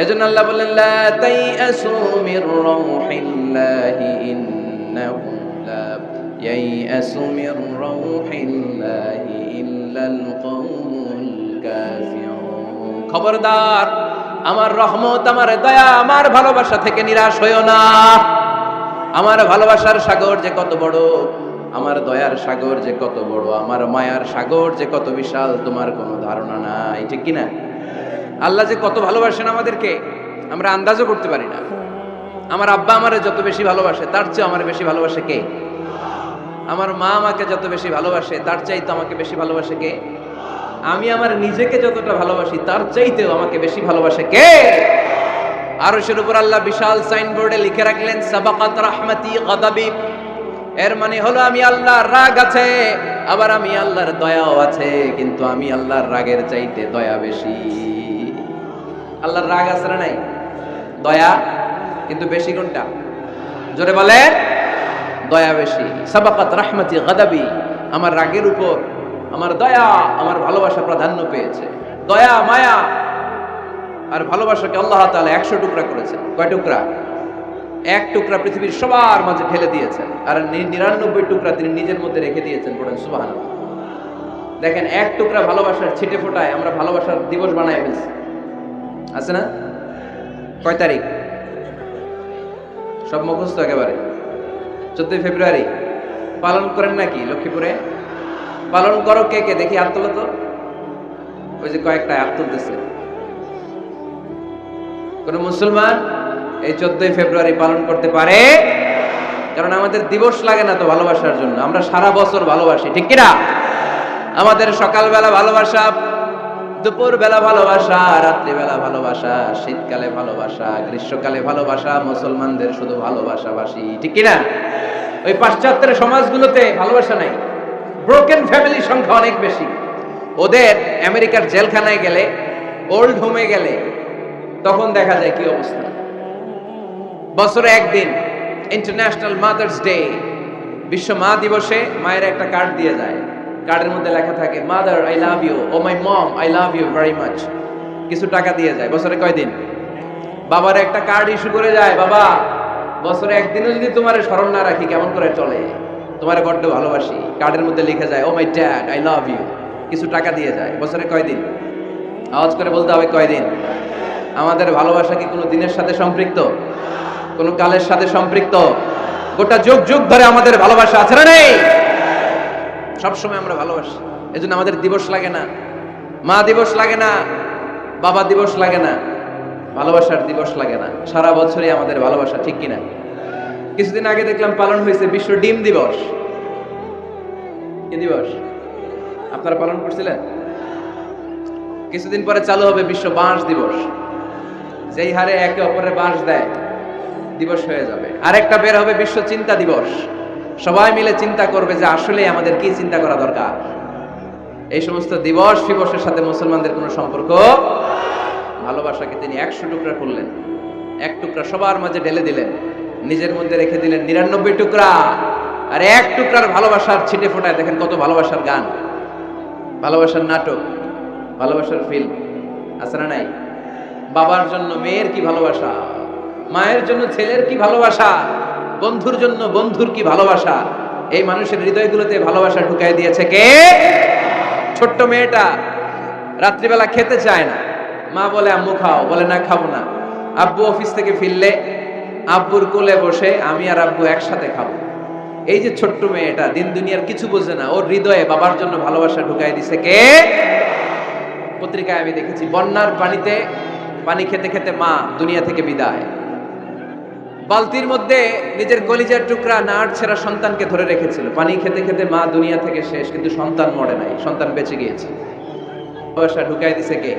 এজন্য আল্লাহ বললেন লা তাইয়াসু মির রাউহিল্লাহি ইন্নাহু লা ইয়াইয়াসু মির রাউহিল্লাহি ইল্লাল কওমুল কাফিরুন। খবরদার, আমার রহমত, আমার দয়া, আমার ভালোবাসা থেকে নিরাশ হইও না। আমার ভালোবাসার সাগর যে কত বড়, আমার দয়ার সাগর যে কত বড়, আমার মায়ার সাগর যে কত বিশাল, তোমার কোনো ধারণা নাই। ঠিক কিনা? আল্লাহ যে কত ভালোবাসেন আমাদেরকে আমরা আন্দাজও করতে পারি না। আমার আব্বা আমারে যত বেশি ভালোবাসে তার চেয়ে আমার বেশি ভালোবাসে কে? আমার মা আমাকে যত বেশি ভালোবাসে তার চাইতে আমাকে বেশি ভালোবাসে কে? আমি আমার নিজেকে যতটা ভালোবাসি তার চাইতেও আমাকে বেশি ভালোবাসে কে? আরশের উপর আল্লাহ বিশাল সাইনবোর্ডে লিখে রাখলেন সাবাকাত রাহমাতি গাদাবি। এর মানে হলো আমি আল্লাহর রাগ আছে, আবার আমি আল্লাহর দয়াও আছে, কিন্তু আমি আল্লাহর রাগের চাইতে দয়া বেশি। আল্লাহর রাগ আছে না নাই? দয়া কিন্তু বেশি কোনটা? জোরে বলে, দয়া বেশি। সাবাকাত রাহমাতি গাদাবি, আমার রাগের উপর আমার দয়া, আমার ভালোবাসা প্রাধান্য পেয়েছে। দয়া, মায়া আর ভালোবাসাকে আল্লাহ তাআলা 100 টুকরা করেছেন। কয় টুকরা? 1 টুকরা পৃথিবীর সবার মাঝে ঢেলে দিয়েছেন, আর 99 টুকরা তিনি নিজের মধ্যে রেখে দিয়েছেন। পড়েন সুবহানাল্লাহ। দেখেন, 1 টুকরা ভালোবাসার ছিটে ফোটায় আমরা ভালোবাসার দিবস বানায় ফেলছি। আছে না? কয় তারিখ? সব মুখস্থ একেবারে। 14 ফেব্রুয়ারি পালন করেন নাকি? লক্ষ্মীপুরে পালন করো কে কে? দেখি হাত তোলো তো। ওই যে কয়েকটা হাত তুলতেছে। কোন মুসলমান এই 14 ফেব্রুয়ারি পালন করতে পারে? কারণ আমাদের দিবস লাগে না তো ভালোবাসার জন্য, আমরা সারা বছর ভালোবাসি। ঠিক কিনা? আমাদের সকালবেলা ভালোবাসা, দুপুর বেলা ভালোবাসা, রাত্রিবেলা ভালোবাসা, শীতকালে ভালোবাসা, গ্রীষ্মকালে ভালোবাসা, মুসলমানদের শুধু ভালোবাসাবাসী। ঠিক কিনা? ওই পাশ্চাত্যের সমাজগুলোতে ভালোবাসা নাই, ব্রোকেন ফ্যামিলির সংখ্যা অনেক বেশি। ওদের আমেরিকার জেলখানায় গেলে, ওল্ড হোমে গেলে তখন দেখা যায় কি অবস্থা। বছরে একদিন ইন্টারন্যাশনাল মাদার্স ডে, বিশ্ব মা দিবসে মায়ের একটা কার্ড দিয়ে যায়। কার্ডের মধ্যে লেখা থাকে mother I love you, oh my mom I love you very much. কিছু টাকা দিয়ে যায়। বছরে কয়দিন? বাবার একটা কার্ড ইস্যু করে যায়, বাবা বছরে একদিনও যদি তোমার স্মরণ না রাখি কেমন করে চলে, তোমার বড্ড ভালোবাসি। কার্ডের মধ্যে লিখে যায় oh my dad I love you. কিছু টাকা দিয়ে যায়। বছরে কয়দিন? আওয়াজ করে বলতে হবে কয়দিন? আমাদের ভালোবাসা কি কোনো দিনের সাথে সম্পৃক্ত? কোন কালের সাথে সম্পৃক্ত? গোটা যুগ যুগ ধরে আমাদের ভালোবাসা আছে না নেই? সবসময় আমরা ভালোবাসি। এজন্য আমাদের দিবস লাগে না, মা দিবস লাগে না, বাবা দিবস লাগে না, ভালোবাসার দিবস লাগে না। সারা বছরই আমাদের ভালোবাসা। ঠিক কিনা? কিছুদিন আগে দেখলাম পালন হয়েছে বিশ্ব ডিম দিবস। কি দিবস? আপনারা পালন করছিলেন? কিছুদিন পরে চালু হবে বিশ্ব বাঁশ দিবস। যেই হারে একে অপরের বাঁশ দেয় দিবস হয়ে যাবে। আরেকটা বের হবে বিশ্ব চিন্তা দিবস। সবাই মিলে চিন্তা করবে যে আসলে আমাদের কি চিন্তা করা দরকার। এই সমস্ত দিবস ফিবসের সাথে মুসলমানদের কোনো সম্পর্ক। ভালোবাসাকে তিনি 100 টুকরা করলেন, 1 টুকরা সবার মাঝে ঢেলে দিলেন, নিজের মধ্যে রেখে দিলেন 99 টুকরা। আর 1 টুকরার ভালোবাসার ছিটে ফোটায় দেখেন কত ভালোবাসার গান, ভালোবাসার নাটক, ভালোবাসার ফিল্ম। আছে না নাই? বাবার জন্য মেয়ের কি ভালোবাসা, মায়ের জন্য ছেলের কি ভালোবাসা, বন্ধুর জন্য বন্ধুর কি ভালোবাসা। এই মানুষের হৃদয়গুলোতে ভালোবাসা ঢুকাই দিয়েছে কে? ছোট্ট মেয়েটা রাত্রিবেলা খেতে চায় না, মা বলে আম্মু খাও, বলে না খাবো না। আব্বু অফিস থেকে ফিরলে আব্বুর কোলে বসে আমি আর আব্বু একসাথে খাবো। এই যে ছোট্ট মেয়েটা দিন দুনিয়ার কিছু বোঝে না, ওর হৃদয়ে বাবার জন্য ভালোবাসা ঢুকাই দিছে কে? পত্রিকায় আমি দেখেছি বন্যার পানিতে পানি খেতে খেতে মা দুনিয়া থেকে বিদায়। বালতির মধ্যে নিজের কলিজার টুকরা নাড় ছেঁড়া সন্তানকে ধরে রেখেছিল। পানি খেতে খেতে মা দুনিয়া থেকে শেষ, কিন্তু সন্তান মরে নাই, সন্তান বেঁচে গিয়েছে। ভালোবাসা ঢুকাই দিছে কে?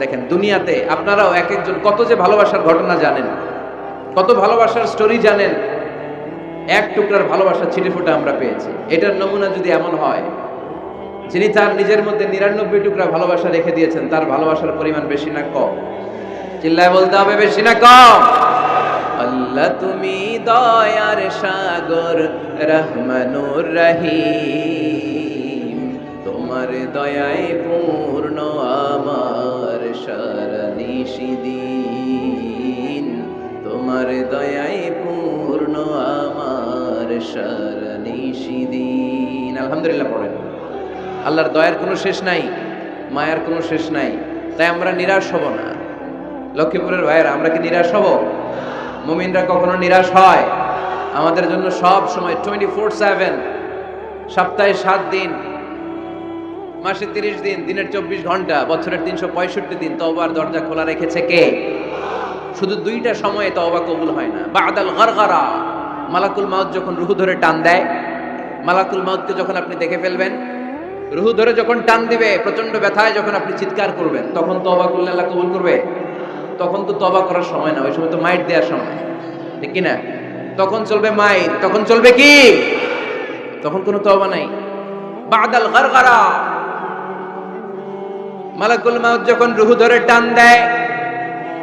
দেখেন দুনিয়াতে আপনারাও এক একজন কত যে ভালোবাসার ঘটনা জানেন, কত ভালোবাসার স্টোরি জানেন। 1 টুকরার ভালোবাসা ছিটে ফোটা আমরা পেয়েছি। এটার নমুনা যদি এমন হয়, যিনি তার নিজের মধ্যে 99 টুকরা ভালোবাসা রেখে দিয়েছেন, তার ভালোবাসার পরিমাণ বেশি না কম? চিল্লায় বলতে হবে বেশি না কম? আল্লাহ তুমি দয়ার সাগর, রহমানুর রহিম, তোমার দয়ায় পূর্ণ আমার সারানিশিদিন, তোমার দয়ায় পূর্ণ আমার সারানিশিদিন। আলহামদুলিল্লাহ পড়েন। আল্লাহর দয়ার কোনো শেষ নাই, মায়ার কোনো শেষ নাই, তাই আমরা নিরাশ হব না। লক্ষ্মীপুরের ভাইয়েরা, আমরা কি নিরাশ হব? মুমিনরা কখনো নিরাশ হয়? আমাদের জন্য সব সময় 24/7, সপ্তাহে 7 দিন, মাসে 30 দিন, দিনের 24 ঘন্টা, বছরের 365 দিন তওবার দরজা খোলা রেখেছে কে? শুধু 2টা সময়ে তওবা কবুল হয় না। বাদাল গারগারা, মালাকুল মাউত যখন রুহু ধরে টান দেয়, মালাকুল মাউতকে যখন আপনি দেখে ফেলবেন, রুহু ধরে যখন টান দিবে, প্রচন্ড ব্যথায় যখন আপনি চিৎকার করবেন, তখন তওবা করলে আল্লাহ কবুল করবে? তখন তো তওবা করার সময় না, ওই সময় তো মাইট দেওয়ার সময়, ঠিক কি না? তখন চলবে মাইট, তখন চলবে কি? তখন কোনো তওবা নাই। বাদাল গারগারা, মালাকুল মাউত যখন রুহু ধরে টান দেয়,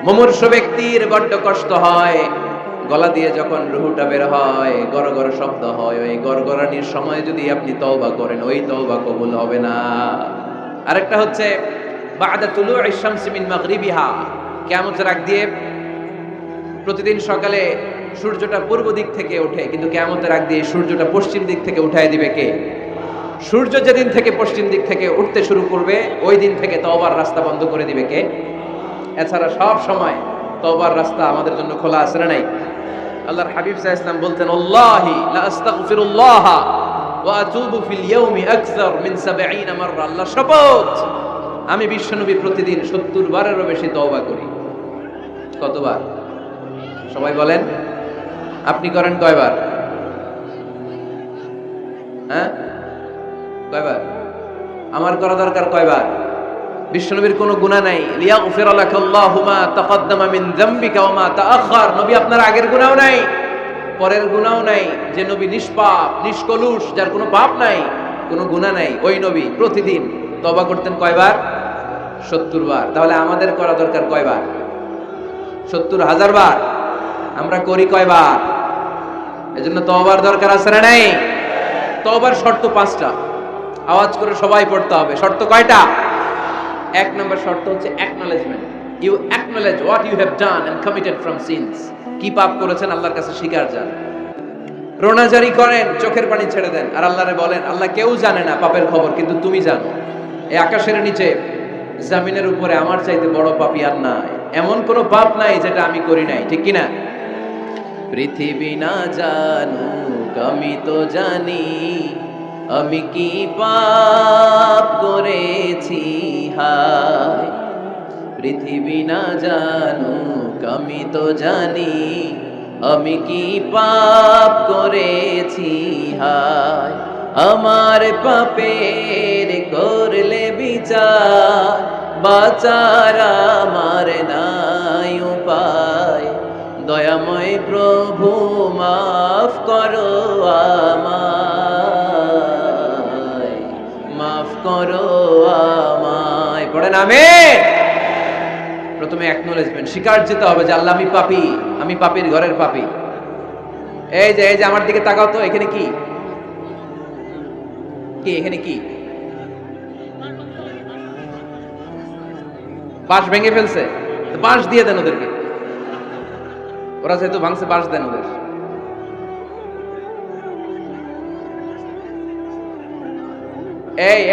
মুমূর্ষু ব্যক্তির বড্ড কষ্ট হয়। গলা দিয়ে যখন রুহুটা বের হয়, গড়গড় শব্দ হয়, ওই গড়গড়ানির সময় যদি আপনি তওবা করেন, ওই তওবা কবুল হবে না। আরেকটা হচ্ছে বাদা তুলুইশ শামসি মিন মাগরিবিহা, কিয়ামতের আগ দিয়ে প্রতিদিন সকালে সূর্যটা পূর্ব দিক থেকে ওঠে, কিন্তু কিয়ামতের আগ দিয়ে সূর্যটা পশ্চিম দিক থেকে উঠায় দিবে কে? সূর্য যেদিন থেকে পশ্চিম দিক থেকে উঠতে শুরু করবে, ওই দিন থেকে তওবার রাস্তা বন্ধ করে দিবে কে? এছাড়া সব সময় তওবার রাস্তা আমাদের জন্য খোলা আছে না নাই? আল্লাহর হাবিব সাল্লাল্লাহু আলাইহি ওয়াসাল্লাম বলতেন, আল্লাহি লা আস্তাগফিরুল্লাহ ওয়া আতুবু ফিল ইয়াউমি আকসার মিন 70 মাররা। আল্লাহ শপথ, আমি বিশ্বনবী প্রতিদিন 70 বারেরও বেশি তওবা করি। কতবার? সবাই বলেন। আপনি করেন কয়বার? হ্যাঁ, কয়বার? আমার করা দরকার কয়বার? বিশ্বনবীর কোনো গুনাহ নাই। লিয়াগফিরা লাকাল্লাহু মা তাকদ্দামা মিন যামবিকা ওয়া মা তাআখার। নবী আপনার আগের গুনাহও নাই, পরের গুনাহও নাই। যে নবী নিষ্পাপ, নিষ্কলুষ, যার কোনো পাপ নাই, কোনো গুনাহ নাই, ওই নবী প্রতিদিন তওবা করতেন কয়বার? 70 বার। তাহলে আমাদের করা দরকার কয়বার? 70,000 বার। আমরা করি কয়বার? এজন্য তওবার দরকার আছে না নাই? তওবার শর্ত 5টা, আওয়াজ করে সবাই পড়তে হবে। শর্ত কয়টা? 1 নম্বর শর্ত হচ্ছে acknowledgement. You acknowledge what you have done and committed from sins. কি পাপ করেছেন আল্লাহর কাছে স্বীকার যান। রোনাজারি করেন, চোখের পানি ছেড়ে দেন, আর আল্লাহরে বলেন, আল্লাহ কেউ জানে না পাপের খবর, কিন্তু তুমি জানো। এই আকাশের নিচে, জমিনের উপরে আমার চাইতে বড় পাপী আর নাই। এমন কোনো পাপ নাই যেটা আমি করি নাই, ঠিক কি না? পৃথিবী না জানুক, আমি তো জানি আমি কি পাপ করেছি। হায়, পৃথিবী না জানুক, আমি তো জানি আমি কি পাপ করেছি। হায়, আমার পাপের করলে বিচার, বাঁচার আমার নাই উপায়। দয়াময় প্রভু মাফ করো আমায়, মাফ করো আমায়। পড়েন আমিন। প্রথমে অ্যাকনলেজমেন্ট, স্বীকার যেতে হবে যে আল্লাহ আমি পাপী, আমি পাপীর ঘরের পাপী। এই যে আমার দিকে তাকাও তো, এখানে কি কি এখানে কি? বাঁশ ভেঙে ফেলছে, বাঁশ দিয়ে দেন ওদেরকে। ওরা যেহেতু ভাঙছে, বাঁশ দেন ওদের।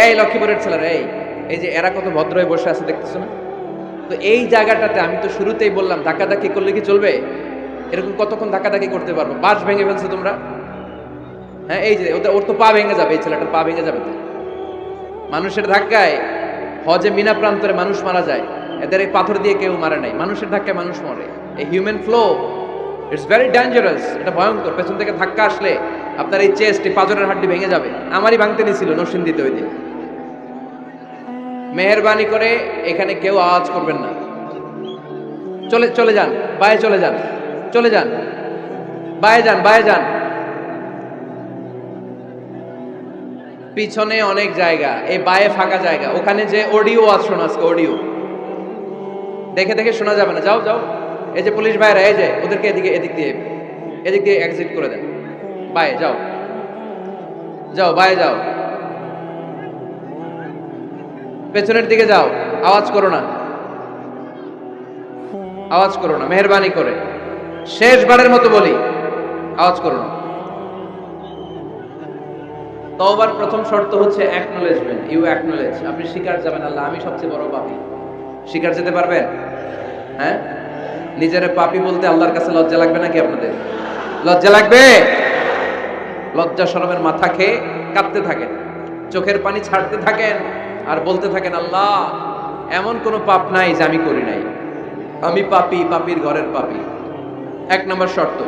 এই লক্ষ্মীপুরের ছেলেরা, এই যে এরা কত ভদ্র হয়ে বসে আছে দেখতেছো না? তো এই জায়গাটাতে আমি তো শুরুতেই বললাম, ধাক্কাধাক্কি করলে কি চলবে? এরকম কতক্ষণ ধাক্কাধাক্কি করতে পারবো? বাঁশ ভেঙে ফেলছো তোমরা। হ্যাঁ, এই যে ওর তো পা ভেঙে যাবে, এই ছেলেটার পা ভেঙে যাবে তো। মানুষের ধাক্কায় হজে মিনা প্রান্তরে মানুষ মারা যায়, এদের এই পাথর দিয়ে কেউ মারে নাই, মানুষের ধাক্কায় মানুষ মরে। এই human flow, it's very dangerous. এটা ভয়ঙ্কর। পেছন থেকে ধাক্কা আসলে আপনার এই চেস্ট, এই পাঁজরের হাড্ডি ভেঙে যাবে। আমারই ভাঙতে নিছিল নরসিংদীতে ওই দিন। মেহেরবানি করে এখানে কেউ আওয়াজ করবেন না। চলে যান, বায়ে চলে যান, চলে যান, বায়ে যান। পিছনে অনেক জায়গা, এই বায়ে ফাঁকা জায়গা, ওখানে যে অডিও আজ শোনা, আজকে অডিও দেখে শোনা যাবে না। যাও। এই যে পুলিশ ভাইরা, এই যে ওদেরকে এদিক দিয়ে এক্সিট করে দেন। বায়ে যাও, বায়ে যাও, পেছনের দিকে যাও, আওয়াজ করো না। আওয়াজ করো না, মেহেরবানি করে। শেষবারের মতো বলি, আওয়াজ করো না। তওবার প্রথম শর্ত হচ্ছে অ্যাকনলেজমেন্ট। ইউ অ্যাকনলেজ, আপনি স্বীকার যাবেন আল্লাহ আমি সবচেয়ে বড় পাপী। স্বীকার যেতে পারবেন? হ্যাঁ, নিজের পাপী বলতে আল্লাহর কাছে লজ্জা লাগবে নাকি আপনাদের? লজ্জা লাগবে? লজ্জা শরমের মাথা খেয়ে কাঁদতে থাকেন, চোখের পানি ছাড়তে থাকেন, আর বলতে থাকেন আল্লাহ এমন কোনো পাপ নাই যে আমি করি নাই, আমি পাপী, পাপীর ঘরের পাপী। এক নম্বর শর্ত।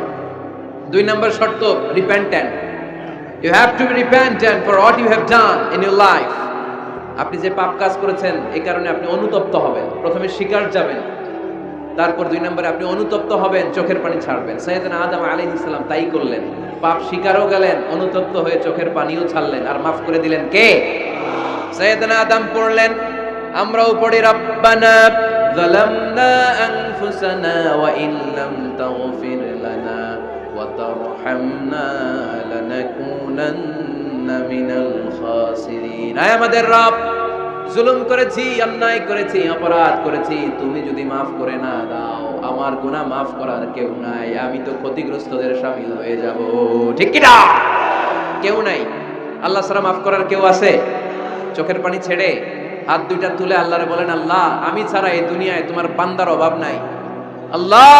দুই নম্বর শর্ত repentant. You have to be repentant for what you have done in your life. আপনি যে পাপ কাজ করেছেন এই কারণে আপনি অনুতপ্ত হবেন। প্রথমে স্বীকার যাবেন, তারপর দুই নম্বরে আপনি অনুতপ্ত হবেন, চোখের পানি ছাড়বেন। সাইয়েদনা আদম আলাইহিস সালাম তাই করলেন। পাপ স্বীকারও গেলেন, অনুতপ্ত হয়ে চোখের পানিও ছাড়লেন, আর মাফ করে দিলেন কে? সাইয়েদনা আদম পড়লেন, আমরাও পড়ি রব্বানা যালামনা আনফুসানা ওয়া ইন লাম তাগফির লানা ওয়া তারহামনা লানাকুনান্না মিনাল খাসিরিন। আয় আমাদের রব, জুলুম করেছি, অন্যায় করেছি, অপরাধ করেছি, তুমি যদি মাফ করে না দাও আমার গুনাহ মাফ করার কেউ নাই, আমি তো ক্ষতিগ্রস্তদের শামিল হয়ে যাব। ঠিক কি না? কেউ নাই, আল্লাহ ছাড়া মাফ করার কেউ আছে? চোখের পানি ছেড়ে হাত দুইটা তুলে আল্লাহরে বলেন, আল্লাহ আমি ছাড়া এই দুনিয়ায় তোমার বান্দার অভাব নাই, আল্লাহ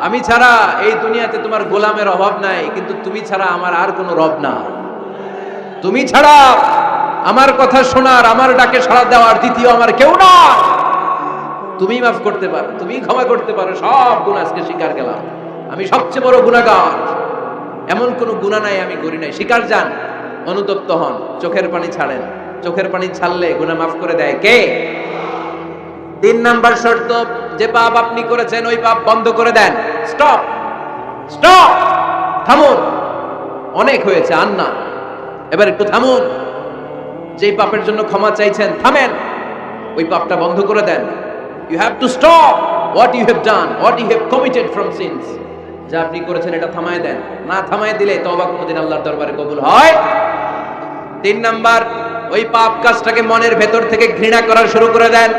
আমি ছাড়া এই দুনিয়াতে তোমার গোলামের অভাব নাই, কিন্তু তুমি ছাড়া আমার আর কোনো রব না, তুমি ছাড়া আমার কথা শোনার, আমার ডাকে সাড়া দেওয়ার দ্বিতীয় আমার কেউ না। তুমি মাফ করতে পারো, তুমি ক্ষমা করতে পারো, সব গুনাহ আজকে স্বীকার গেলাম, আমি সবচেয়ে বড় গুনাহগার, এমন কোনো গুনাহ নাই আমি করি নাই। স্বীকার যান, অনুতপ্ত হন, চোখের পানি ছাড়েন। চোখের পানি ছাড়লে গুনাহ মাফ করে দেয় কে? তিন নাম্বার শর্ত, যে পাপ আপনি করেছেন ওই পাপ বন্ধ করে দেন। স্টপ, স্টপ, থামুন, অনেক হয়েছে আর না, এবার একটু থামুন। যেই পাপের জন্য ক্ষমা চাইছেন থামেন, ওই পাপটা বন্ধ করে দেন। You have to stop what you have done, what you have committed from sins. যা আপনি করেছেন এটা থামায় দেন, না থামায় দিলে তওবা কোনোদিন আল্লাহর দরবারে কবুল হয়। তিন নাম্বার, ওই পাপ কাজটাকে মনের ভেতর থেকে ঘৃণা করা শুরু করে দেন।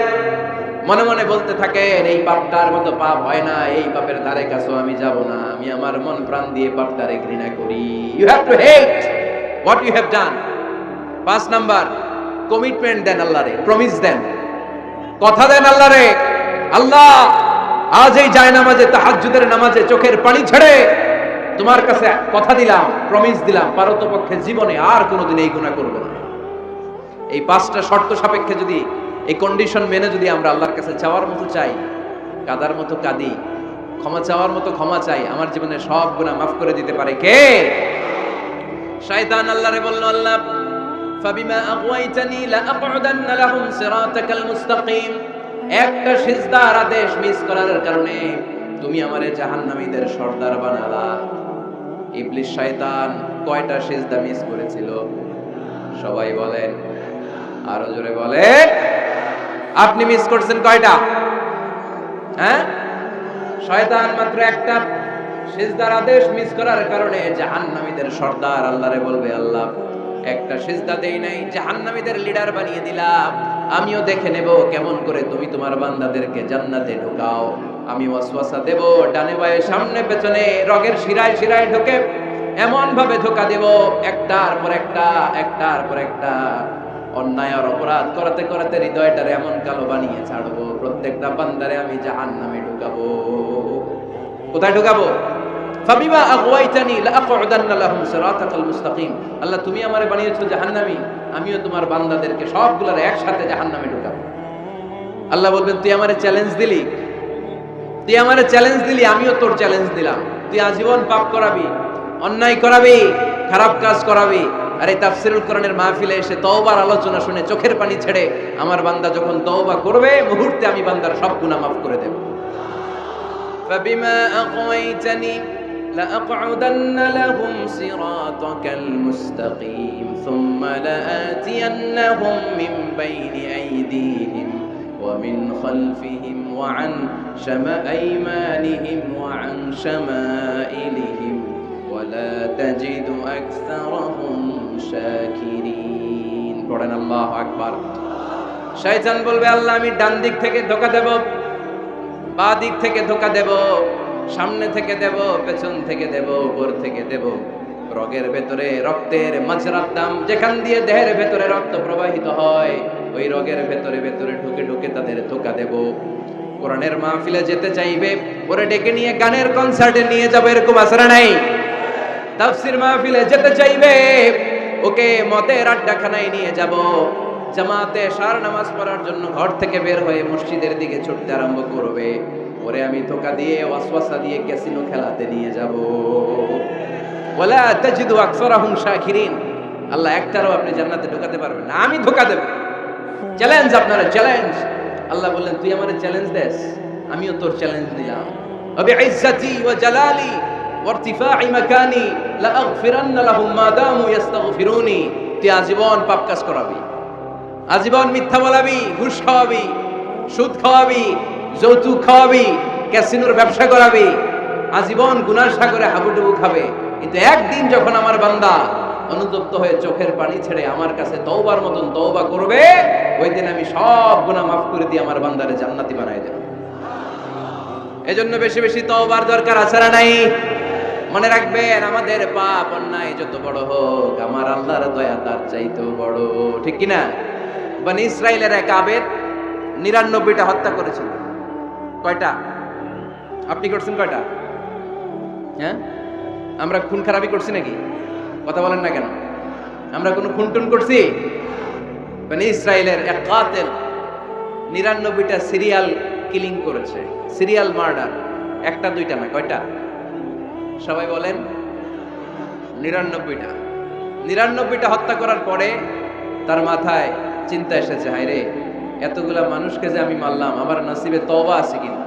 মনে মনে বলতে থাকেন এই পাপটার মতো পাপ হয় না, এই পাপের ধারে কাছেও আমি যাব না, আমি আমার মন প্রাণ দিয়ে পাপটারে ঘৃণা করি। You have to hate what you have done. পাঁচ নাম্বার, কমিটমেন্ট দেন আল্লাহরে, প্রমিস দেন, কথা দেন আল্লাহরে, আল্লাহ আজ এই জায়নামাজে, তাহাজ্জুদের নামাজে চোখের পানি ছেড়ে তোমার কাছে কথা দিলাম, প্রমিস দিলাম, পারতপক্ষে জীবনে আর কোনোদিন এই গুনাহ করব না। এই পাঁচটা শর্ত সাপেক্ষে যদি, এই কন্ডিশন মেনে যদি আমরা আল্লাহর কাছে চাওয়ার মতো চাই, কাদার মতো কাঁদি, ক্ষমা চাওয়ার মতো ক্ষমা চাই, আমার জীবনে সব গুনাহ মাফ করে দিতে পারে কে? শয়তান আল্লাহরে বলল, আল্লাহ ফাবিমা আগওয়াইতানি লাআকউদান্না লাহুম সিরাতাকাল মুস্তাকিম। একটা সিজদার আদেশ মিস করার কারণে তুমি আমারে জাহান্নামীদের সর্দার বানালা। ইবলিস শয়তান কয়টা সিজদা মিস করেছিল? সবাই বলেন, আরো জোরে বলেন, আপনি মিস করছেন কয়টা? হ্যাঁ, শয়তান মাত্র একটা সিজদার আদেশ মিস করার কারণে জাহান্নামীদের সর্দার আল্লাহরে বলবে, আল্লাহ একটা সিজদা দেই নাই, জাহান্নামীদের লিডার বানিয়ে দিলাম, আমিও দেখে নেব কেমন করে তুমি তোমার বান্দাদেরকে জান্নাতে ঢোকাও। আমি ওয়াসওয়াসা দেব, ডানে বায়ে সামনে পেছনে রগের শিরায় শিরায় ঢোকে এমন ভাবে ধোকা দেব, একটার পর একটা, একটার পর একটা অন্যায় আর অপরাধ করাতে করাতে হৃদয়টারে এমন কালো বানিয়ে ছাড়বো, প্রত্যেকটা বান্দারে আমি জাহান্নামে ঢুকাবো। কোথায় ঢুকাবো? ফাবিমা আগওয়াইতানি লাআকউদান্না লাহুম সিরাতাকাল মুস্তাকিম। আল্লাহ তুমি আমারে বানিয়েছো জাহান্নামী, আমিও তোমার বান্দাদেরকে সবগুলোর একসাথে জাহান্নামে ঢুকাবো। আল্লাহ বলবেন, তুই আমারে চ্যালেঞ্জ দিলি, তুই আমারে চ্যালেঞ্জ দিলি, আমিও তোর চ্যালেঞ্জ দিলাম। তুই আজীবন পাপ করাবি, অন্যায় করাবি, খারাপ কাজ করাবি, আর এই তাফসীরুল কোরআনের মাহফিলে এসে তওবার আলোচনা শুনে চোখের পানি ছেড়ে আমার বান্দা যখন তওবা করবে, মুহূর্তে আমি বান্দার সব গুনাহ মাফ করে দেব। ফাবিমা আগওয়াইতানি লাআকউদান্না লাহুম সিরাতাকাল মুস্তাকিম সুম্মা লাআতিয়ান্নাহুম মিন বাইনি আইদিহিম ওয়া মিন খালফিহিম ওয়া আন শামাআইমানিহিম ওয়া আন শামাইলিহিম ওয়া লা তাজিদু আকসারাহুম শাকিরিন। পড়েন আল্লাহু আকবার। শয়তান বলবে, আল্লাহ আমি ডান দিক থেকে ধোঁকা দেব, বাঁ দিক থেকে ধোকা দেব, সামনে থেকে দেব, পেছন থেকে দেব, উপর থেকে দেব। রগের ভেতরে রক্তের মাজরার দাম, যেখান দিয়ে দেহের ভেতরে রক্ত প্রবাহিত হয়, ওই রগের ভেতরে ভেতরে ঢুকে ঢুকে তাদের ধোকা দেব। কোরআনের মাহফিলে যেতে চাইবে, ওরে ডেকে নিয়ে গানের কনসার্টে নিয়ে যাবো, এরকম আসরা নাই? তাফসীর মাহফিলে যেতে চাইবে, ওকে মদের আড্ডাখানায় নিয়ে যাব। জামাতে সার নামাজ পড়ার জন্য ঘর থেকে বের হয়ে মসজিদের দিকে ছুটতে আরম্ভ করবে, ওরে আমি ধোকা দিয়ে ওয়াসওয়াসা দিয়ে ক্যাসিনো খেলাতে নিয়ে যাব। ওয়ালা তাজিদু আকসারাহুম শাকিরিন, আল্লাহ একটারও আপনি জান্নাতে ঢোকাতে পারবেন না, আমি ধোকা দেব। চ্যালেঞ্জ, আপনারা চ্যালেঞ্জ। আল্লাহ বললেন তুই আমারে চ্যালেঞ্জ দেস, আমিও তোর চ্যালেঞ্জ দিলাম। আবি ইজ্জতি ওয়া জালালি ওয়া ইরতিফা'i মাকানি লা আগফিরান্না লাহুম মা দামু ইস্তাগফিরুনি। তুই আজীবন পাপ কাজ করাবি, আজীবন মিথ্যা বলাবি, ঘুষ খাওয়াবি, সুদ খাওয়াবি, যৌতুক খাওয়াবি, ক্যাসিনোর ব্যবসা করাবি, আজীবন গুনার সাগরে হাবুডুবু খাবে। কিন্তু একদিন যখন আমার বান্দা অনুতপ্ত হয়ে চোখের পানি ছেড়ে আমার কাছে তওবার মতন তওবা করবে, ওই দিন আমি সব গুনাহ মাফ করে দিয়ে আমার বান্দারে জান্নাতি বানাই দেব। এজন্য বেশি বেশি তওবার দরকার আছে না নাই? মনে রাখবেন, আমাদের পাপ অন্যায় যত বড় হোক, আমার আল্লাহর দয়া তার চাইতেও বড়, ঠিক কি না? বনি ইসরাইলের এক আবেদ 99টা হত্যা করেছিল। কয়টা? আপনি করছেন কয়টা? হ্যাঁ, আমরা খুন খারাপি করছি নাকি? কথা বলেন না কেন? আমরা কোনো খুন টুন করছি? বনি ইসরাইলের এক কাতেল 99টা সিরিয়াল কিলিং করেছে, সিরিয়াল মার্ডার। একটা দুইটা না, কয়টা? সবাই বলেন 99টা। 99টা হত্যা করার পরে তার মাথায় চিন্তা এসেছে, হায় রে, এতগুলা মানুষকে যে আমি মারলাম, আমার নসিবে তওবা আছে কিনা,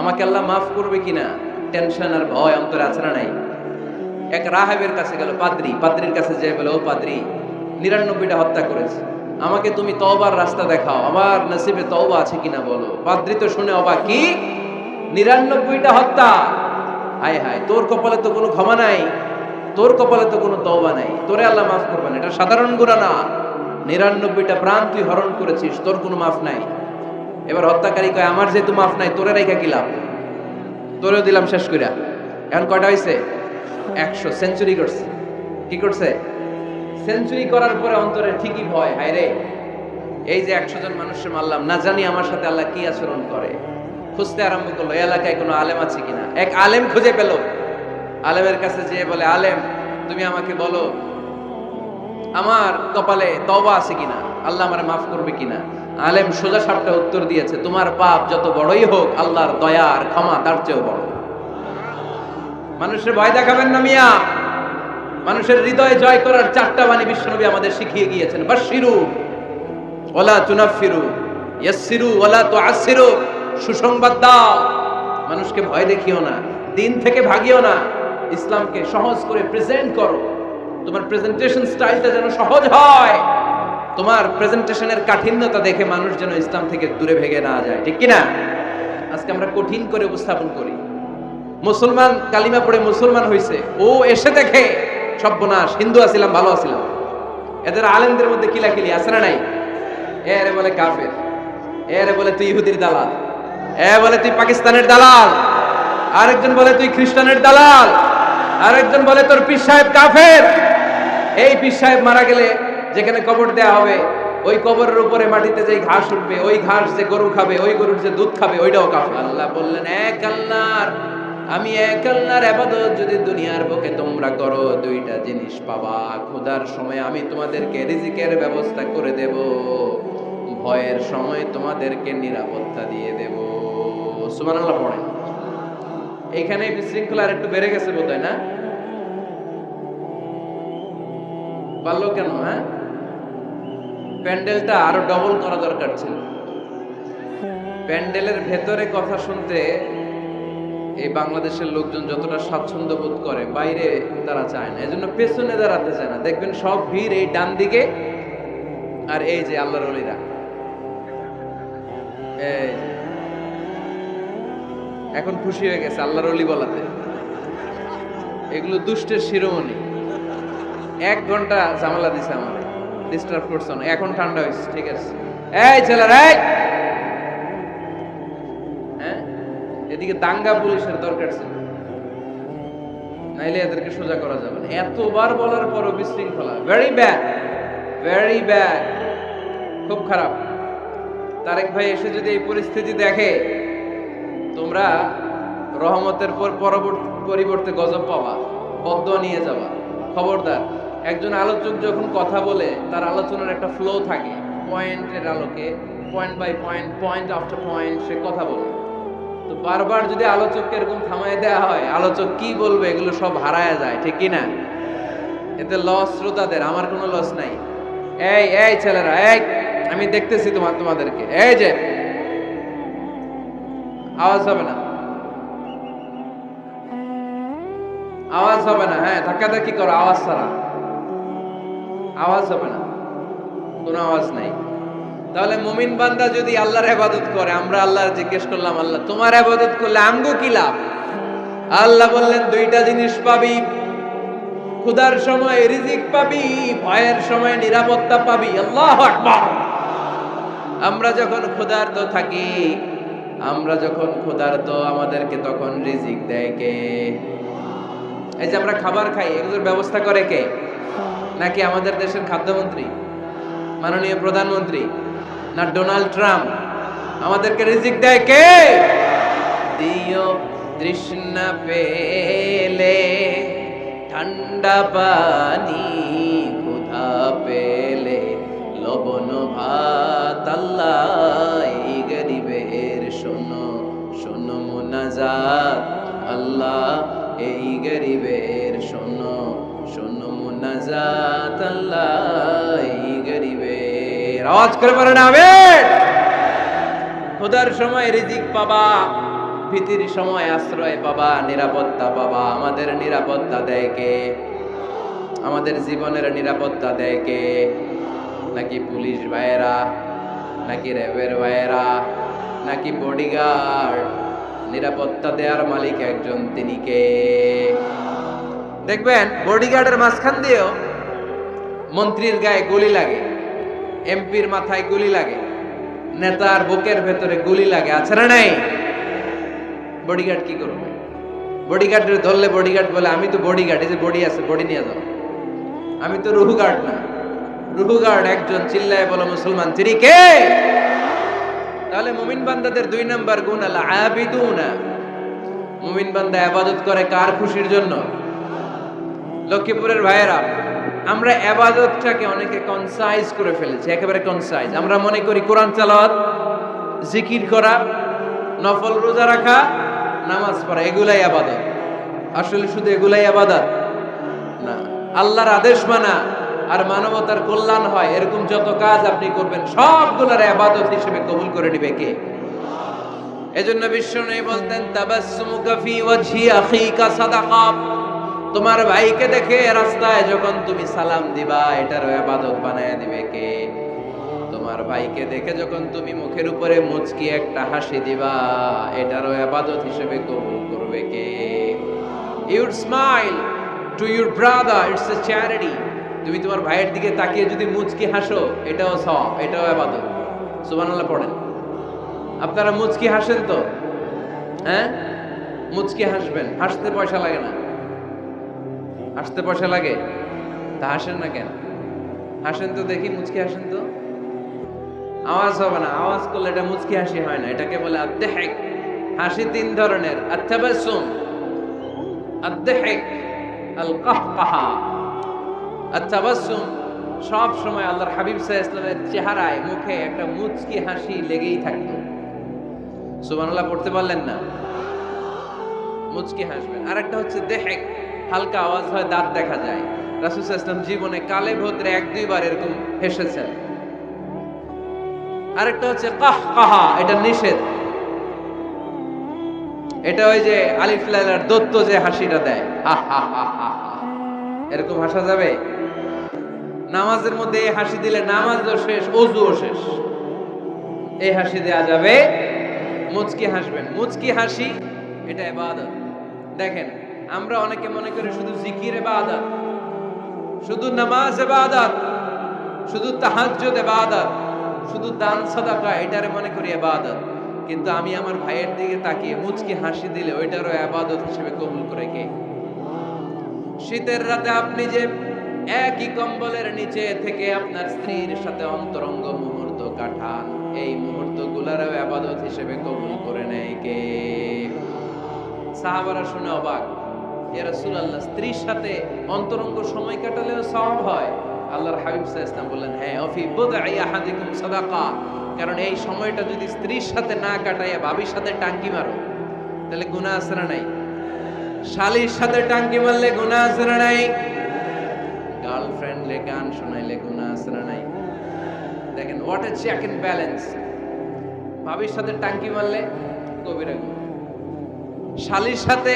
আমাকে আল্লাহ মাফ করবে কিনা, টেনশন আর ভয় অন্তরে আছে না নাই? এক রাহেবের কাছে গেল, পাদ্রির কাছে যেয়ে বলে, ও পাদ্রি, 99টা হত্যা করেছে, আমাকে তুমি তওবার রাস্তা দেখাও, আমার নসিবে তওবা আছে কিনা বলো। পাদ্রি তো শুনে অবাক, কি 99টা হত্যা? হায় হায়, তোর কপালে তো কোনো ক্ষমা নাই, তোর কপালে তো কোনো তওবা নাই, তোরে আল্লাহ মাফ করবে না, এটা সাধারণ গুনাহ না। 99টা প্রাণ তুই হরণ করেছিস, তোর কোনো মাফ নাই। এবার হত্যাকারী কয়, আমার যেহেতু মাফ নাই, তোরে রাইখা কি লাভ, তোরেও দিলাম শেষ কইরা। এখন কয়টা হইছে? 100। সেঞ্চুরি করছে। কি করছে? সেঞ্চুরি করার পরে অন্তরে ঠিকই ভয়, হায় রে, এই যে 100 জন মানুষকে মারলাম, না জানি আমার সাথে আল্লাহ কি আচরণ করে। খুঁজতে আরম্ভ করলো, এই এলাকায় কোনো আলেম আছে কিনা। এক আলেম খুঁজে পেল। আলেমের কাছে যেয়ে বলে, আলেম, তুমি আমাকে বলো আমার কপালে তওবা আছে কিনা, আল্লাহ আমারে মাফ করবে কিনা। আলেম সোজা সাপটা উত্তর দিয়েছে, তোমার পাপ যত বড়ই হোক, আল্লাহর দয়া আর ক্ষমা তার চেয়েও বড়। মানুষের ভয় দেখাবেন না মিয়া। মানুষের হৃদয় জয় করার 4টা বাণী বিশ্বনবী আমাদের শিখিয়ে গিয়েছেন। বাশশিরু ওয়ালা তুনাফিরু, ইয়াসসিরু ওয়ালা তুআসসিরু। সুসংবাদ দাও, মানুষকে ভয় দেখিও না, দিন থেকে ভাগিও না, ইসলামকে সহজ করে প্রেজেন্ট করো। তোমার প্রেজেন্টেশন স্টাইলটা যেন সহজ হয়, তোমার প্রেজেন্টেশনের কাঠিন্যতা দেখে মানুষ যেন ইসলাম থেকে দূরে ভেগে না যায়, ঠিক কি না? আজকে আমরা কঠিন করে উপস্থাপন করি। মুসলমান কালিমা পড়ে মুসলমান হইছে, ও এসে দেখে সর্বনাশ, হিন্দু আছিলাম, ভালো আছিলাম। এদের আলেমদের মধ্যে কিলাকিলি আছে না নাই? এরে বলে কাফের, এরে বলে তুই ইহুদির দালাল, এ বলে তুই পাকিস্তানের দালাল, আরেকজন বলে তুই খ্রিস্টানের দালাল, আরেকজন বলে তোর পীর সাহেব কাফের। এই পীর সাহেব মারা গেলে যেখানে কবর দেয়া হবে, ওই কবরের উপরে মাটিতে যে ঘাস উঠবে, ওই ঘাস যে গরু খাবে, ওই গরুর যে দুধ খাবে, ওইটাও কাফের। আল্লাহ বললেন, এক আল্লাহর, আমি এক আল্লাহর ইবাদত যদি দুনিয়ার বুকে তোমরা করো, 2টা জিনিস পাবা। খোদার সময় আমি তোমাদেরকে রিজিকের ব্যবস্থা করে দেব, ভয়ের সময় তোমাদেরকে নিরাপত্তা দিয়ে দেব। সুবহানাল্লাহ পড়েন। এইখানে বিশৃঙ্খলা আর একটু বেড়ে গেছে বোধহয়, না? পারলো কেন? হ্যাঁ, প্যান্ডেলটা আরো ডবল করা দরকার ছিল। প্যান্ডেলের ভেতরে কথা শুনতে এই বাংলাদেশের লোকজন যতটা স্বাচ্ছন্দ্য বোধ করে, বাইরে তারা চায় না, এজন্য পেছনে দাঁড়াতে চায় না। দেখবেন সব ভিড় এই ডান দিকে, আর এই যে আল্লাহর ওলিরা, এখন খুশি হয়ে গেছে আল্লাহর ওলি বলাতে। এগুলো দুষ্টের শিরোমণি। 1 ঘন্টা ঝামেলা দিছে আমার, ডিস্টার্ব করছো না, এখন ঠান্ডা হয়েছে, ঠিক আছে। এই ছেলেরা, হ্যাঁ এদিকে দাঙ্গা পুলিশের দরকার ছিল, নাইলে এদেরকে সোজা করা যাবে না। এতবার বলার পরও বিশৃঙ্খলা, ভেরি ব্যাড, ভেরি ব্যাড, খুব খারাপ। তারেক ভাই এসে যদি এই পরিস্থিতি দেখে, তোমরা রহমতের পরিবর্তে গজব পাবা, বদদোয়া নিয়ে যাবা। খবরদার, একজন আলোচক যখন কথা বলে তার আলোচনার একটা ফ্লো থাকে, পয়েন্টের আলোকে, point by point, point after point সে কথা বলে। তো বারবার যদি আলোচককে এরকম থামায় দেওয়া হয়, আলোচক কি বলবে এগুলো সব হারায় যায়, ঠিক কি না? এতে লস শ্রোতাদের, আমার কোনো লস নাই। এই এই ছেলেরা, এই আমি দেখতেছি তোমাদেরকে, এই যে আওয়াজ হবে না, আওয়াজ হবে না। হ্যাঁ, ধাক্কাধাক্কি করো, আওয়াজ ছাড়া, আওয়াজ হবে না, কোনো আওয়াজ নাই। তাহলে মুমিন বান্দা যদি আল্লাহর ইবাদত করে, আমরা আল্লাহর জিজ্ঞেস করলাম, আল্লাহ তোমার ইবাদত করলে আমগো কি লাভ? আল্লাহ বললেন দুইটা জিনিস পাবি, ক্ষুধার সময় রিজিক পাবি, ভয়ের সময় নিরাপত্তা পাবি। আল্লাহু আকবার। আমরা যখন ক্ষুধার্ত থাকি, আমরা যখন ক্ষুধার্ত, আমাদেরকে তখন রিজিক দেয় কে? এই যে আমরা খাবার খাই, এগুলোর ব্যবস্থা করে কে? নাকি আমাদের দেশের খাদ্যমন্ত্রী, মাননীয় প্রধানমন্ত্রী, না ডোনাল্ড ট্রাম্প? আমাদেরকে রিজিক দেয় কে? দিও তৃষ্ণা পেলে ঠান্ডা পানি, ক্ষুধা পেলে লবণ ভাত। আল্লাহ এই গরিবের শোনো শোনো মুনাজাত, আল্লাহ এই গরিবের শোনো শোনো মুনাজাত, আল্লাহ এই গরিবের। আওয়াজ করে বলেন আমিন। খোদার সময় রিজিক পাবা, ভীতির সময় আশ্রয় পাবা, নিরাপত্তা পাবা। আমাদের নিরাপত্তা দেয় কে? আমাদের জীবনের নিরাপত্তা দেয় কে? নাকি পুলিশ ভাইয়েরা, নাকি র্যাবের ভাইয়েরা, নাকি বডিগার্ড? নিরাপত্তা দেওয়ার মালিক একজন, তিনি কে? দেখবেন বডিগার্ডের মাঝখান দিয়েও মন্ত্রীর গায়ে গুলি লাগে, এমপির মাথায় গুলি লাগে, নেতার বুকের ভেতরে গুলি লাগে, আছে না নাই? বডিগার্ড কি করবে? বডিগার্ডের ধরলে বডিগার্ড বলে, আমি তো বডিগার্ড, এই যে বডি আছে, বডি নিয়ে যাও, আমি তো রুহু গার্ড না। রুহু গার্ড একজন, চিল্লায় বলো মুসলমান, তিনি কে? তাহলে মুমিন বান্দাদের 2 নাম্বার গুণ আল আবিদুনা। মুমিন বান্দা ইবাদত করে কার খুশির জন্য? লক্ষ্মীপুরের ভাইয়েরা, আমরা ইবাদতটাকে অনেকে কনসাইজ করে ফেলেছি, একেবারে কনসাইজ। আমরা মনে করি কোরআন তেলাওয়াত, জিকির করা, নফল রোজা রাখা, নামাজ পড়া এগুলাই ইবাদত। আসলে শুধু এগুলাই ইবাদত না। আল্লাহর আদেশ মানা আর মানবতার কল্যাণ হয় এরকম যত কাজ আপনি করবেন, সবগুলোর ইবাদত হিসেবে কবুল করে নেবে কে? এজন্য বিশ্বনবী বলতেন, তাবাসসুমুকা ফি ওয়াজহি আখিকা সাদাকা। তোমার ভাইকে দেখে রাস্তায় যখন তুমি সালাম দিবা, এটারও ইবাদত বানায় দিবে কে? তোমার ভাইকে দেখে যখন তুমি মুখের উপরে মুচকি একটা হাসি দিবা, এটারও ইবাদত হিসেবে কবুল করবে কে? You smile to your brother, it's a charity. তুমি তোমার ভাইয়ের দিকে তাকিয়ে যদি মুচকি হাসো, এটাও সওয়াব, এটাও ইবাদত। সুবহানাল্লাহ পড়েন। আপনারা মুচকি হাসেন তো? হ্যাঁ, মুচকি হাসবেন, হাসতে পয়সা লাগে না। হাসতে পয়সা লাগে? তা হাসেন না কেন? হাসেন তো দেখি, মুচকি হাসেন তো। আওয়াজ হবে না, আওয়াজ করলে এটা মুচকি হাসি হয় না, এটাকে বলে আদ-দাহিক। হাসি 3 ধরনের, আত-তাবাসসুম, আদ-দাহিক, আল-কাহকাহা। আত-তাবাসসুম সব সময় আল্লাহর হাবিব সাল্লাল্লাহু আলাইহি ওয়াসাল্লামের চেহারায়, মুখে একটা মুচকি হাসি লেগেই থাকতো। সুবহানাল্লাহ পড়তে পারলেন না? মুচকি হাসবেন। আরেকটা হচ্ছে দাহিক, হালকা আওয়াজ হয়, দাঁত দেখা যায়। রাসূল সাল্লাল্লাহু আলাইহি ওয়াসাল্লাম জীবনে কালে ভদ্রে 1-2 বার এরকম হেসেছেন। আরেকটা হচ্ছে কাহকাহা, এটা নিষেধ। এটা ওই যে আলিফ লাইলার দত্ত যে হাসিটা দেয়, হা হা হা হা, এরকম হাসা যাবে? নামাজের মধ্যে এই হাসি দিলে নামাজও শেষ, ওযুও শেষ। এই হাসি দেয়া যাবে। মুচকি হাসবেন। মুচকি হাসি এটা ইবাদত। দেখেন, আমরা অনেকে মনে করি শুধু জিকির ইবাদত, শুধু নামাজ ইবাদত, শুধু তাহাজ্জুদ ইবাদত, শুধু দান সাদাকা এটারে মনে করি ইবাদত। কিন্তু আমি আমার ভাইয়ের দিকে তাকিয়ে মুচকি হাসি দিলে ওইটারও ইবাদত হিসেবে কবুল করে কে? শীতের রাতে আপনি যে একই কম্বলের নিচে থেকে আপনার স্ত্রীর সাথে অন্তরঙ্গ মুহূর্ত কাটান, এই মুহূর্তগুলোরও ইবাদত হিসেবে কবুল করে নেয় কে? সাহাবারা শুনে অবাক, ইয়া রাসূলুল্লাহ, স্ত্রীর সাথে অন্তরঙ্গ সময় কাটালেও সওয়াব হয়? আল্লাহর হাবিব সাল্লাল্লাহু আলাইহি ওয়াসাল্লাম বললেন, হ্যাঁ, অফি বুদঈ আহাদিকুম সাদাকা। কারণ এই সময়টা যদি স্ত্রীর সাথে না কাটাইয়া ভাবির সাথে টাঙ্কি মারো তাহলে গুনাহ আছে না নাই? শালীর সাথে টাঙ্কি মারলে গুনাহ আছে না নাই? গার্লফ্রেন্ডে গান শোনাইলে গুনাহ আছে না নাই? দেখেন, what a check and balance. ভাবির সাথে টাঙ্কি মারলে কবিরা গুনাহ, শালীর সাথে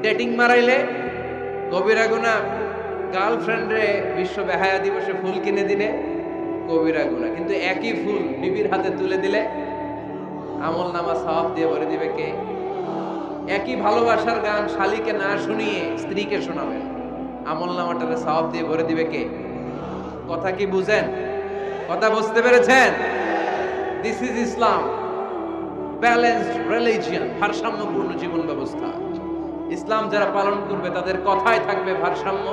ডেটিং মারাইলে কবিরা গুনাহ, গার্লফ্রেন্ডে বিশ্ব বেহায়া দিবসে ফুল কিনে দিলে কবিরা গুনাহ। কিন্তু একই ফুল বিবির হাতে তুলে দিলে আমলনামা সওয়াব দিয়ে ভরে দিবে কে? একই ভালোবাসার গান শালীকে না শুনিয়ে স্ত্রীকে শোনাবেন, আমলনামাটারে সওয়াব দিয়ে ভরে দিবে কে? কথা কি বুঝেন? কথা বুঝতে পেরেছেন? This is Islam, balanced religion, ভারসাম্যপূর্ণ জীবন ব্যবস্থা। ইসলাম যারা পালন করবে তাদের কথায় থাকবে ভারসাম্য,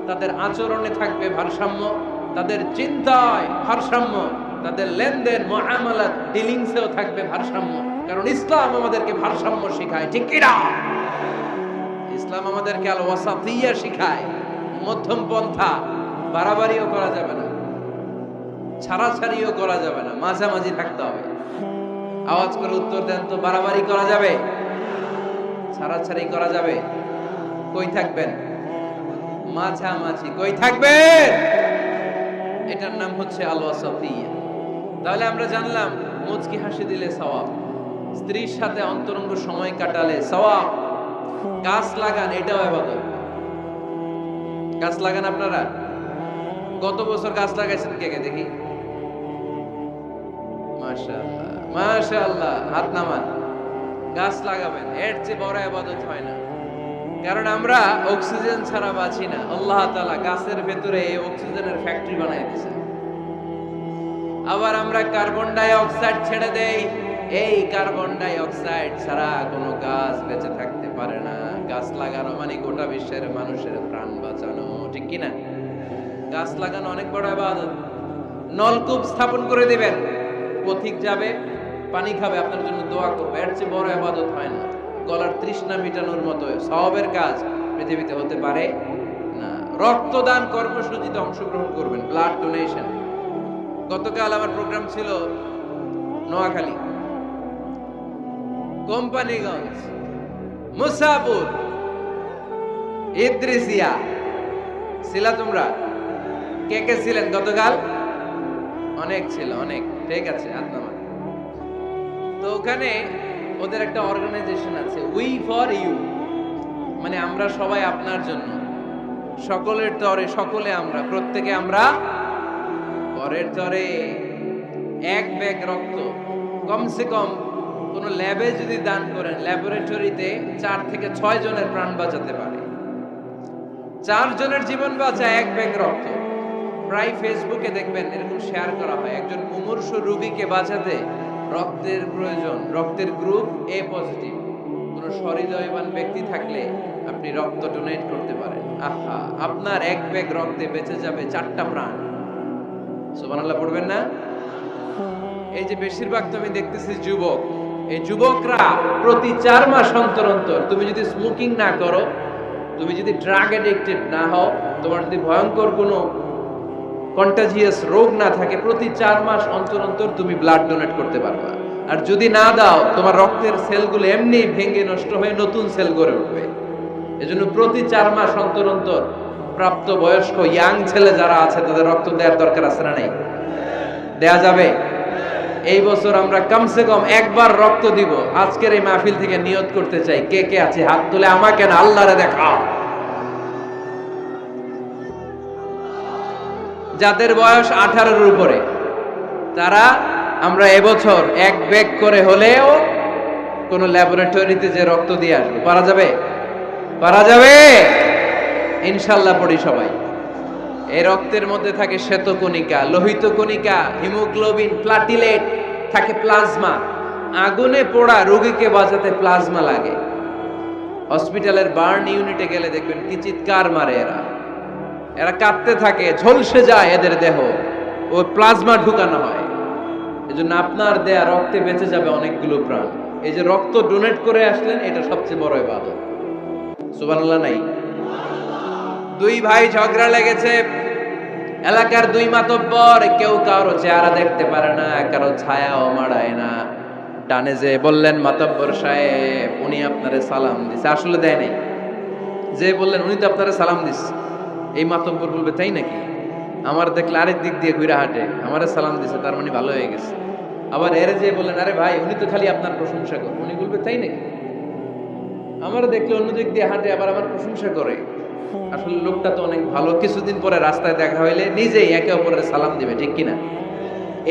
তাদের আচরণে থাকবে ভারসাম্য, তাদের চিন্তায় ভারসাম্য, তাদের লেনদেন মুআমালাত ডিলিংসেও থাকবে ভারসাম্য। কারণ ইসলাম আমাদেরকে ভারসাম্য শেখায়, ঠিক কি না? ইসলাম আমাদেরকে আল ওয়াসাতিয়া শেখায়, মধ্যম পন্থা। বাড়াবাড়িও করা যাবে না, ছাড়াছাড়িও করা যাবে না, মাঝামাঝি থাকতে হবে। আওয়াজ করে উত্তর দেন তো, বাড়াবাড়ি করা যাবে? ছাড়াছাড়ি করা যাবে? কই থাকবেন? মাঝামাঝি কই থাকবেন? এটার নাম হচ্ছে আল ওয়াসাতিয়া। তাহলে আমরা জানলাম মুচকি হাসি দিলে সওয়াব, স্ত্রীর সাথে অন্তরঙ্গ সময় কাটালে সওয়াব, গাছ লাগান এটাও ইবাদত। গাছ লাগান আপনারা? গত বছর গাছ লাগাইছেন কে কে দেখি? মাশাআল্লাহ, মাশাআল্লাহ, হাত নামান। গাছ লাগাবেন, এর চেয়ে বড় ইবাদত হয় না। কারণ আমরা অক্সিজেন ছাড়া বাঁচি না। আল্লাহ তাআলা গাছের ভেতরে এই অক্সিজেনের ফ্যাক্টরি বানায় দিয়েছে। আবার আমরা কার্বন ডাই অক্সাইড ছেড়ে দেই, এই কার্বন ডাই অক্সাইড ছাড়া কোনো গাছ বেঁচে থাকতে পারে না। গাছ লাগানো মানে গোটা বিশ্বের মানুষের প্রাণ বাঁচানো, ঠিক কি না? গাছ লাগানো অনেক বড় ইবাদত। নলকূপ স্থাপন করে দিবেন, পথিক যাবে পানি খাবে, আপনার জন্য দোয়া করবে, এর চেয়ে বড় ইবাদত হয় না। গলার তৃষ্ণা মিটানোর মতো সওয়াবের কাজ পৃথিবীতে হতে পারে না। রক্তদান কর্মসূচিতে অংশগ্রহণ করবেন, ব্লাড ডোনেশন। গতকাল আমার প্রোগ্রাম ছিল নোয়াখালী, কোম্পানিগঞ্জ, মুসাপুর, ইদ্রিসিয়া। ছিলা তোমরা? কে কে ছিলেন গতকাল? অনেক ছিল, অনেক। ঠিক আছে, হাত নামান। তো ওখানে ওদের একটা অর্গানাইজেশন আছে, উই ফর ইউ, মানে আমরা সবাই আপনার জন্য। সকলের তরে সকলে আমরা, প্রত্যেকে আমরা পরের তরে। এক ব্যাগ রক্ত কমসে কম কোন ল্যাবে যদি দান করেন, ল্যাবরেটরিতে 4 থেকে 6 জনের প্রাণ বাঁচাতে পারে। 4 জনের জীবন বাঁচা এক ব্যাগ রক্ত। প্রায় ফেসবুকে দেখবেন এরকম শেয়ার করা হয়, একজন মুমূর্ষু রোগীকে বাঁচাতে রক্তের প্রয়োজন, রক্তের গ্রুপ এ পজিটিভ। কোন সহৃদয়বান ব্যক্তি থাকলে আপনি রক্ত ডোনেট করতে পারেন। আহা, আপনার এক ব্যাগ রক্তে বেঁচে যাবে 4টা প্রাণ। সুবহানাল্লাহ পড়বেন না? এই যে বেশিরভাগ তুমি দেখতেছি যুবক, এই যুবকরা প্রতি 4 মাস অন্তর অন্তর, তুমি যদি স্মোকিং না করো, তুমি যদি ড্রাগ অ্যাডিক্টেড না হও, তোমার যদি ভয়ঙ্কর কোনো কন্টাজিয়াস রোগ না থাকে, প্রতি 4 মাস অন্তর অন্তর তুমি ব্লাড ডোনেট করতে পারবা। আর যদি না দাও, তোমার রক্তের সেলগুলো এমনি ভেঙে নষ্ট হয়ে নতুন সেল গড়ে উঠবে। এজন্য প্রতি 4 মাস অন্তর অন্তর প্রাপ্ত বয়স্ক ইয়াং ছেলে যারা আছে তাদের রক্ত দেওয়ার দরকার আছে না নাই? দেয়া যাবে? এই বছর আমরা কমসে কম একবার রক্ত দিব। আজকের এই মাহফিল থেকে নিয়ত করতে চাই। কে কে আছে হাত তুলে আমাকে না আল্লাহরে দেখাও। যাদের বয়স 18-এর উপরে তারা আমরা এবছর এক ব্যাগ করে হলেও কোন ল্যাবরেটরিতে যে রক্ত দিয়ে আসবো। পারা যাবে? পারা যাবে ইনশাআল্লাহ। পড়ি সবাই। এই রক্তের মধ্যে থাকে শ্বেতকণিকা, লোহিত কণিকা, হিমোগ্লোবিন, প্লাটিলেট, থাকে প্লাজমা। আগুনে পোড়া রোগীকে বাঁচাতে প্লাজমা লাগে। হসপিটালের বার্ন ইউনিটে গেলে দেখবেন কি চিৎকার মারে এরা, এরা কাঁদতে থাকে, ঝলসে যায় এদের দেহ, ওই প্লাজমা ঢুকানো হয়। এজন্য আপনার দেয়া রক্তে বেঁচে যাবে অনেকগুলো প্রাণ। এই যে রক্ত ডোনেট করে আসলেন, এটা সবচেয়ে বড় ইবাদত। সুবহানাল্লাহ নাই? দুই ভাই ঝগড়া লেগেছে, এলাকার দুই মাতব্বর, কেউ কারো চেহারা দেখতে পারে না, কারো ছায়াও মাড়ায় না। ডানে যে বললেন মাতব্বর সাহেব উনি আপনারে সালাম দিছে, আসলে দেয় নাই। যে বললেন উনি তো আপনারে সালাম দিছে, এই মাতব্বর বলবে তাই নাকি? আমার দেখলে আরেক দিক দিয়ে ঘুরে হাঁটে, আমারে সালাম দিছে, তার মানে ভালো হয়ে গেছে। আবার এর যে বললেন আরে ভাই উনি তো খালি আপনার প্রশংসা করে, উনি বলবে তাই নাকি? আমার দেখলে অন্য দিক দিয়ে হাঁটে, আবার আমার প্রশংসা করে, আসলে লোকটা তো অনেক ভালো। কিছুদিন পরে রাস্তায় দেখা হইলে নিজেই একে অপরের সালাম দিবে, ঠিক কিনা?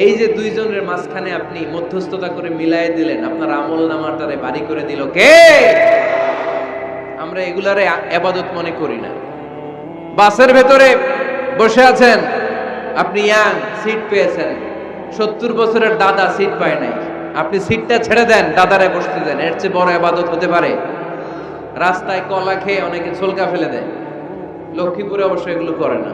এই যে দুইজনের মাঝখানে আপনি মধ্যস্থতা করে মিলাই দিলেন, আপনার আমল নামাটারে বাড়ি করে দিল কে? আমরা এগুলারে ইবাদত মনে করি না। বাসের ভেতরে বসে আছেন, আপনি ইয়াং, সিট পেয়েছেন, 70 বছরের দাদা সিট পায় নাই, আপনি সিটটা ছেড়ে দেন, দাদারে বসতে দেন, এর চেয়ে বড় ইবাদত হতে পারে? রাস্তায় কলা খেয়ে অনেকে ছোলকা ফেলে দেয়, লক্ষ্মীপুরে অবশ্য এগুলো করে না।